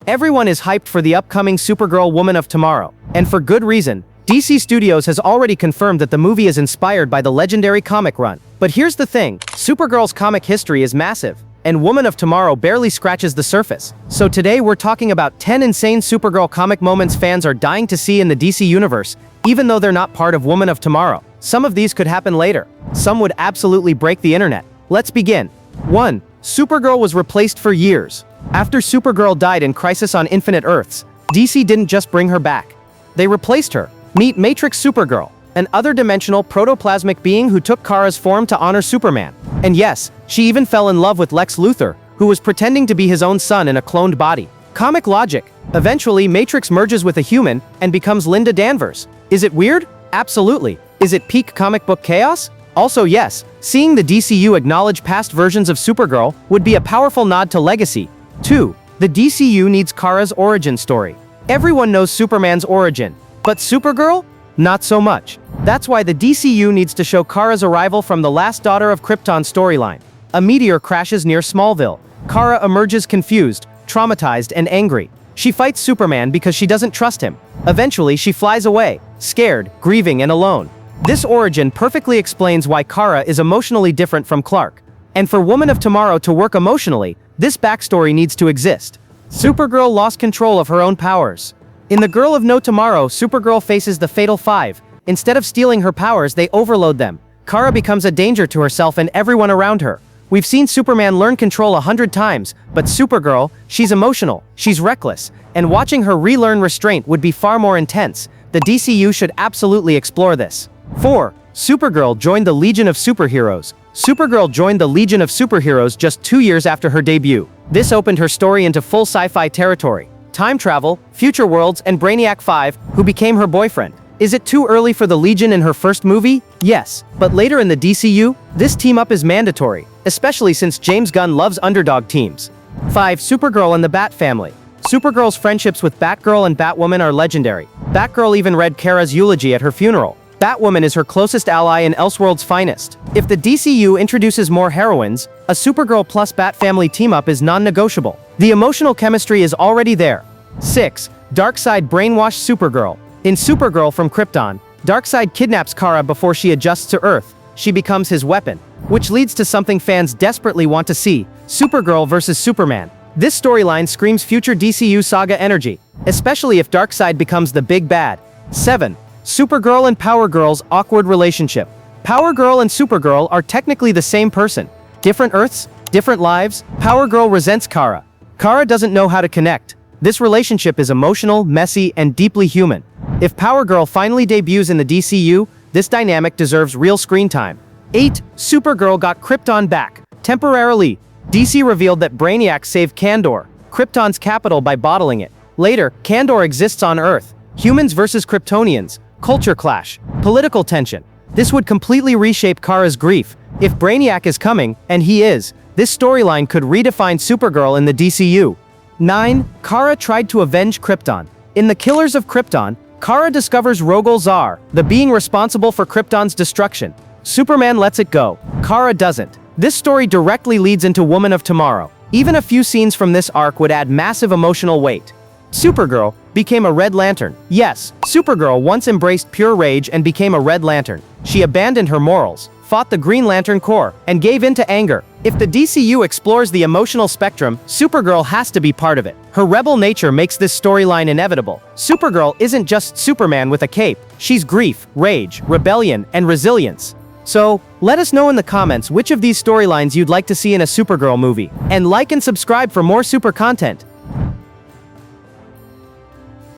Everyone is hyped for the upcoming Supergirl Woman of Tomorrow. And for good reason. DC Studios has already confirmed that the movie is inspired by the legendary comic run. But here's the thing, Supergirl's comic history is massive, and Woman of Tomorrow barely scratches the surface. So today we're talking about 10 insane Supergirl comic moments fans are dying to see in the DC universe, even though they're not part of Woman of Tomorrow. Some of these could happen later. Some would absolutely break the internet. Let's begin. 1. Supergirl was replaced for years. After Supergirl died in Crisis on Infinite Earths, DC didn't just bring her back. They replaced her. Meet Matrix Supergirl, an other-dimensional protoplasmic being who took Kara's form to honor Superman. And yes, she even fell in love with Lex Luthor, who was pretending to be his own son in a cloned body. Comic logic. Eventually, Matrix merges with a human and becomes Linda Danvers. Is it weird? Absolutely. Is it peak comic book chaos? Also yes, seeing the DCU acknowledge past versions of Supergirl would be a powerful nod to legacy. 2. The DCU needs Kara's origin story. Everyone knows Superman's origin. But Supergirl? Not so much. That's why the DCU needs to show Kara's arrival from the Last Daughter of Krypton storyline. A meteor crashes near Smallville. Kara emerges confused, traumatized, and angry. She fights Superman because she doesn't trust him. Eventually, she flies away, scared, grieving, and alone. This origin perfectly explains why Kara is emotionally different from Clark. And for Woman of Tomorrow to work emotionally, this backstory needs to exist. Supergirl lost control of her own powers. In The Girl of No Tomorrow, Supergirl faces the Fatal Five. Instead of stealing her powers, they overload them. Kara becomes a danger to herself and everyone around her. We've seen Superman learn control 100 times, but Supergirl, she's emotional, she's reckless, and watching her relearn restraint would be far more intense. The DCU should absolutely explore this. 4. Supergirl joined the Legion of Superheroes. Supergirl joined the Legion of Superheroes just 2 years after her debut. This opened her story into full sci-fi territory. Time travel, future worlds, and Brainiac 5, who became her boyfriend. Is it too early for the Legion in her first movie? Yes, but later in the DCU, this team-up is mandatory, especially since James Gunn loves underdog teams. 5. Supergirl and the Bat-Family. Supergirl's friendships with Batgirl and Batwoman are legendary. Batgirl even read Kara's eulogy at her funeral. Batwoman is her closest ally and Elseworld's finest. If the DCU introduces more heroines, a Supergirl plus Bat-Family team-up is non-negotiable. The emotional chemistry is already there. 6. Darkseid brainwashed Supergirl. In Supergirl from Krypton, Darkseid kidnaps Kara before she adjusts to Earth. She becomes his weapon, which leads to something fans desperately want to see: Supergirl versus Superman. This storyline screams future DCU saga energy, especially if Darkseid becomes the big bad. 7. Supergirl and Power Girl's awkward relationship. Power Girl and Supergirl are technically the same person. Different Earths, different lives. Power Girl resents Kara. Kara doesn't know how to connect. This relationship is emotional, messy, and deeply human. If Power Girl finally debuts in the DCU, this dynamic deserves real screen time. 8. Supergirl got Krypton back. Temporarily, DC revealed that Brainiac saved Kandor, Krypton's capital, by bottling it. Later, Kandor exists on Earth. Humans versus Kryptonians. Culture clash. Political tension. This would completely reshape Kara's grief. If Brainiac is coming, and he is, this storyline could redefine Supergirl in the DCU. 9. Kara tried to avenge Krypton. In The Killers of Krypton, Kara discovers Rogol Zar, the being responsible for Krypton's destruction. Superman lets it go. Kara doesn't. This story directly leads into Woman of Tomorrow. Even a few scenes from this arc would add massive emotional weight. Supergirl became a Red Lantern. Yes, Supergirl once embraced pure rage and became a Red Lantern. She abandoned her morals, fought the Green Lantern Corps, and gave in to anger. If the DCU explores the emotional spectrum, Supergirl has to be part of it. Her rebel nature makes this storyline inevitable. Supergirl isn't just Superman with a cape. She's grief, rage, rebellion, and resilience. So, let us know in the comments which of these storylines you'd like to see in a Supergirl movie. And like and subscribe for more super content.